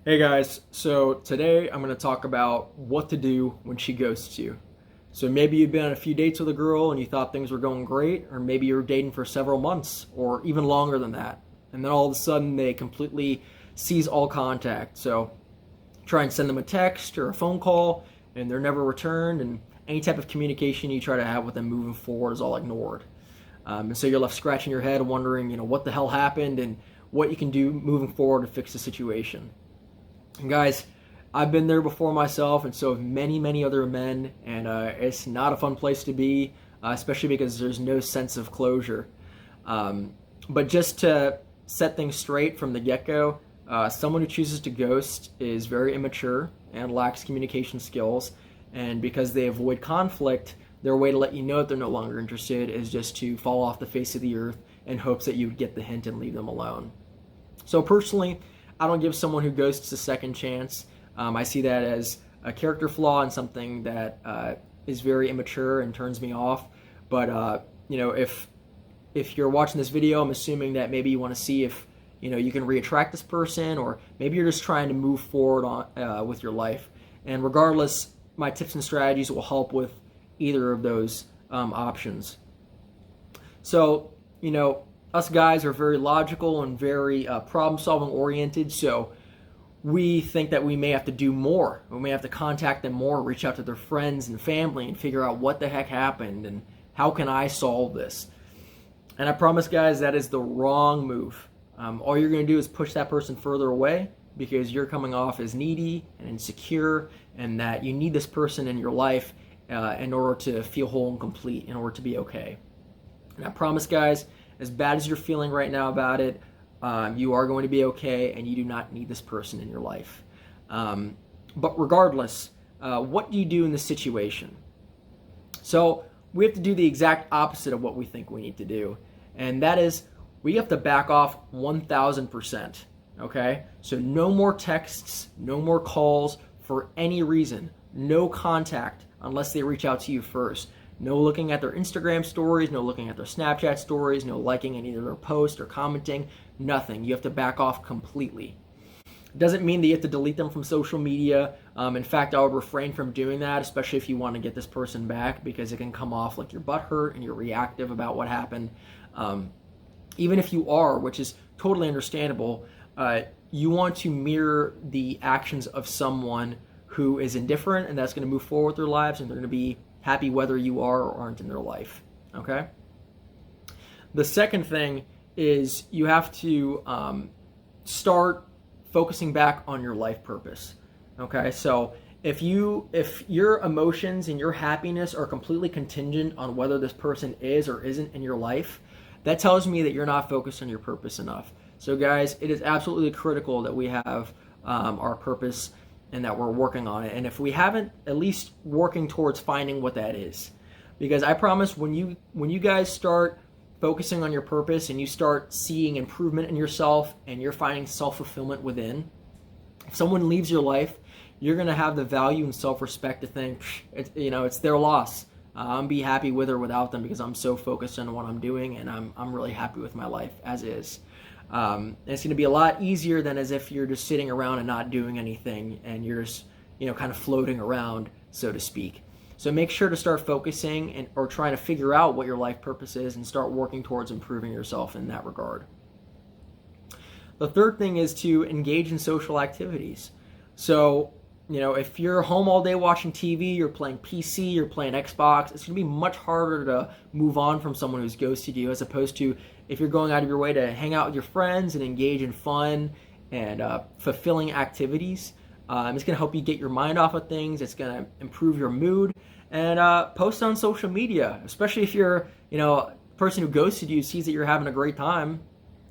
Hey guys, so today I'm going to talk about what to do when she ghosts you. So maybe you've been on a few dates with a girl and you thought things were going great, or maybe you were dating for several months or even longer than that. And then all of a sudden they completely cease all contact. So try and send them a text or a phone call and they're never returned, and any type of communication you try to have with them moving forward is all ignored. And so you're left scratching your head wondering, what the hell happened and what you can do moving forward to fix the situation. And guys, I've been there before myself, and so have many other men, and it's not a fun place to be, especially because there's no sense of closure. But just to set things straight from the get-go, someone who chooses to ghost is very immature and lacks communication skills, and because they avoid conflict, their way to let you know that they're no longer interested is just to fall off the face of the earth in hopes that you would get the hint and leave them alone. So personally, I don't give someone who ghosts a second chance. I see that as a character flaw and something that is very immature and turns me off. But if you're watching this video, I'm assuming that maybe you want to see if you can reattract this person, or maybe you're just trying to move forward on with your life. And regardless, my tips and strategies will help with either of those options. So us guys are very logical and very problem-solving oriented, so we think that we may have to do more. We may have to contact them more, reach out to their friends and family and figure out what the heck happened and how can I solve this. And I promise, guys, that is the wrong move. All you're going to do is push that person further away because you're coming off as needy and insecure, and that you need this person in your life in order to feel whole and complete, in order to be okay. And I promise, guys, as bad as you're feeling right now about it, you are going to be okay, and you do not need this person in your life. But regardless, what do you do in this situation? So we have to do the exact opposite of what we think we need to do, and that is we have to back off 1,000%. Okay? So no more texts, no more calls for any reason, no contact unless they reach out to you first. No looking at their Instagram stories, no looking at their Snapchat stories, no liking any of their posts or commenting, nothing. You have to back off completely. It doesn't mean that you have to delete them from social media. In fact, I would refrain from doing that, especially if you want to get this person back, because it can come off like you're butthurt and you're reactive about what happened. Even if you are, which is totally understandable, you want to mirror the actions of someone who is indifferent and that's going to move forward with their lives, and they're going to be happy whether you are or aren't in their life. Okay? The second thing is you have to start focusing back on your life purpose. Okay? So if your emotions and your happiness are completely contingent on whether this person is or isn't in your life, that tells me that you're not focused on your purpose enough. So guys, it is absolutely critical that we have our purpose and that we're working on it. And if we haven't, at least working towards finding what that is. Because I promise when you guys start focusing on your purpose and you start seeing improvement in yourself and you're finding self-fulfillment within, if someone leaves your life, you're going to have the value and self-respect to think, it's their loss. I'm be happy with or without them because I'm so focused on what I'm doing, and I'm really happy with my life as is. And it's going to be a lot easier than as if you're just sitting around and not doing anything and you're just kind of floating around, so to speak. So make sure to start focusing or trying to figure out what your life purpose is and start working towards improving yourself in that regard. The third thing is to engage in social activities. So if you're home all day watching TV, you're playing PC, you're playing Xbox, it's going to be much harder to move on from someone who's ghosted you, as opposed to if you're going out of your way to hang out with your friends and engage in fun and fulfilling activities. It's going to help you get your mind off of things. It's going to improve your mood. And post on social media, especially if you're, a person who ghosted you sees that you're having a great time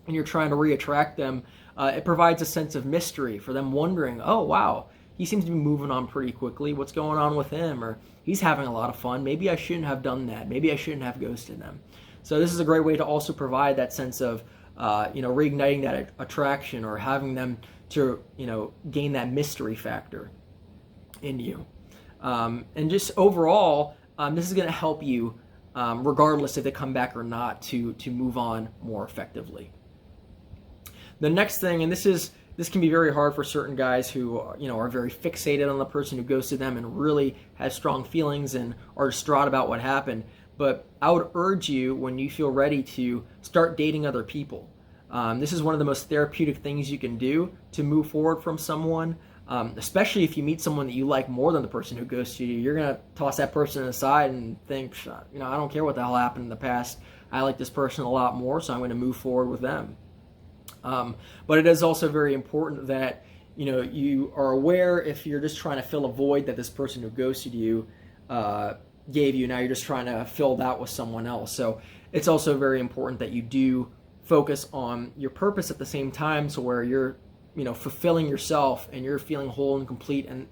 and you're trying to reattract them. It provides a sense of mystery for them, wondering, oh, wow, he seems to be moving on pretty quickly. What's going on with him? Or he's having a lot of fun. Maybe I shouldn't have done that. Maybe I shouldn't have ghosted them. So this is a great way to also provide that sense of, reigniting that attraction, or having them to, gain that mystery factor in you. And just overall, this is going to help you, regardless if they come back or not, to move on more effectively. The next thing, and this is this can be very hard for certain guys who, are very fixated on the person who ghosted them and really has strong feelings and are distraught about what happened. But I would urge you, when you feel ready, to start dating other people. This is one of the most therapeutic things you can do to move forward from someone, especially if you meet someone that you like more than the person who ghosted you. You're going to toss that person aside and think, I don't care what the hell happened in the past. I like this person a lot more, so I'm going to move forward with them. But it is also very important that you are aware, if you're just trying to fill a void that this person who ghosted you gave you. Now you're just trying to fill that with someone else. So it's also very important that you do focus on your purpose at the same time, so where you're fulfilling yourself and you're feeling whole and complete, and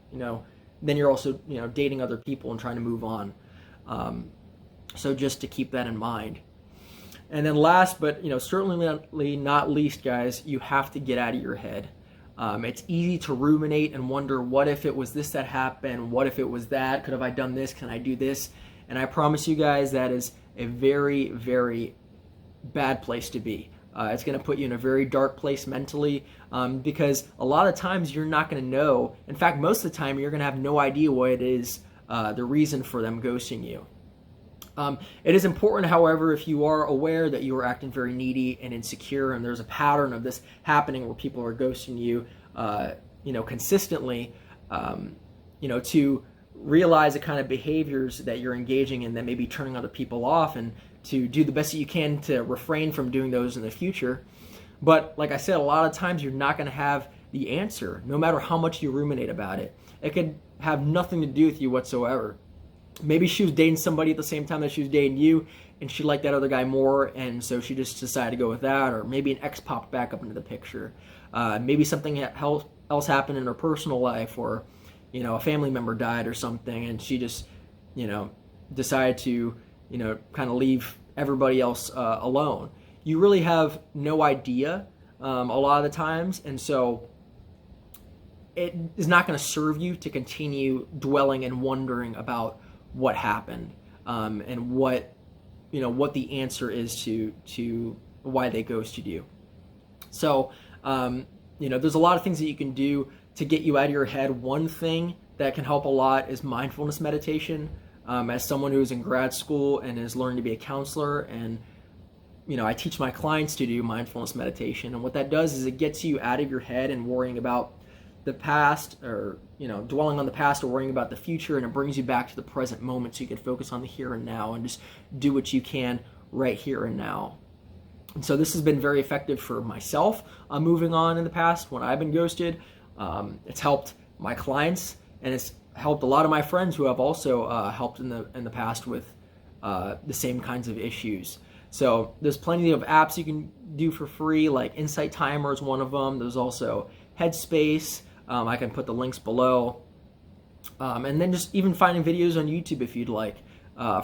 then you're also dating other people and trying to move on. So just to keep that in mind. And then last, but certainly not least, guys, you have to get out of your head. It's easy to ruminate and wonder, what if it was this that happened? What if it was that? Could have I done this? Can I do this? And I promise you guys, that is a very, very bad place to be. It's going to put you in a very dark place mentally, because a lot of times you're not going to know. In fact, most of the time you're going to have no idea what it is, the reason for them ghosting you. It is important, however, if you are aware that you are acting very needy and insecure, and there's a pattern of this happening where people are ghosting you, consistently, to realize the kind of behaviors that you're engaging in that may be turning other people off, and to do the best that you can to refrain from doing those in the future. But like I said, a lot of times you're not going to have the answer, no matter how much you ruminate about it. It could have nothing to do with you whatsoever. Maybe she was dating somebody at the same time that she was dating you, and she liked that other guy more, and so she just decided to go with that. Or maybe an ex popped back up into the picture. Maybe something else happened in her personal life, or a family member died or something, and she just decided to kind of leave everybody else alone. You really have no idea a lot of the times, and so it is not going to serve you to continue dwelling and wondering about what happened, and what the answer is to why they ghosted you. So there's a lot of things that you can do to get you out of your head. One thing that can help a lot is mindfulness meditation. As someone who's in grad school and is learning to be a counselor, and I teach my clients to do mindfulness meditation, and what that does is it gets you out of your head and worrying about the past, or dwelling on the past or worrying about the future, and it brings you back to the present moment, so you can focus on the here and now and just do what you can right here and now. And so this has been very effective for myself moving on in the past when I've been ghosted. It's helped my clients, and it's helped a lot of my friends who have also helped in the past with the same kinds of issues. So there's plenty of apps you can do for free, like Insight Timer is one of them. There's also Headspace. I can put the links below. And then just even finding videos on YouTube, if you'd like,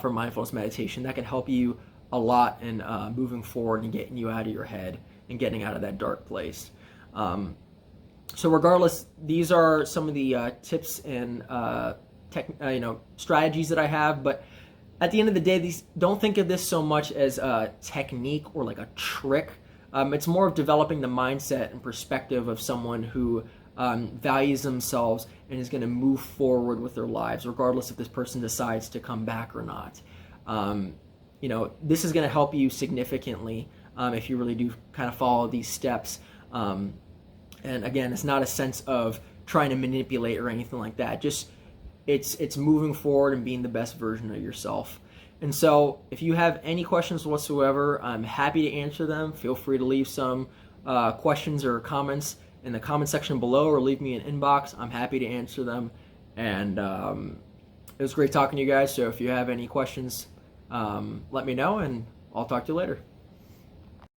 for mindfulness meditation. That can help you a lot in moving forward and getting you out of your head and getting out of that dark place. So regardless, these are some of the tips and strategies that I have. But at the end of the day, don't think of this so much as a technique or like a trick. It's more of developing the mindset and perspective of someone who values themselves and is going to move forward with their lives, regardless if this person decides to come back or not. This is going to help you significantly if you really do kind of follow these steps. And again, it's not a sense of trying to manipulate or anything like that. Just it's moving forward and being the best version of yourself. And so if you have any questions whatsoever, I'm happy to answer them. Feel free to leave some questions or comments in the comment section below, or leave me an inbox. I'm happy to answer them. And it was great talking to you guys. So if you have any questions, let me know, and I'll talk to you later.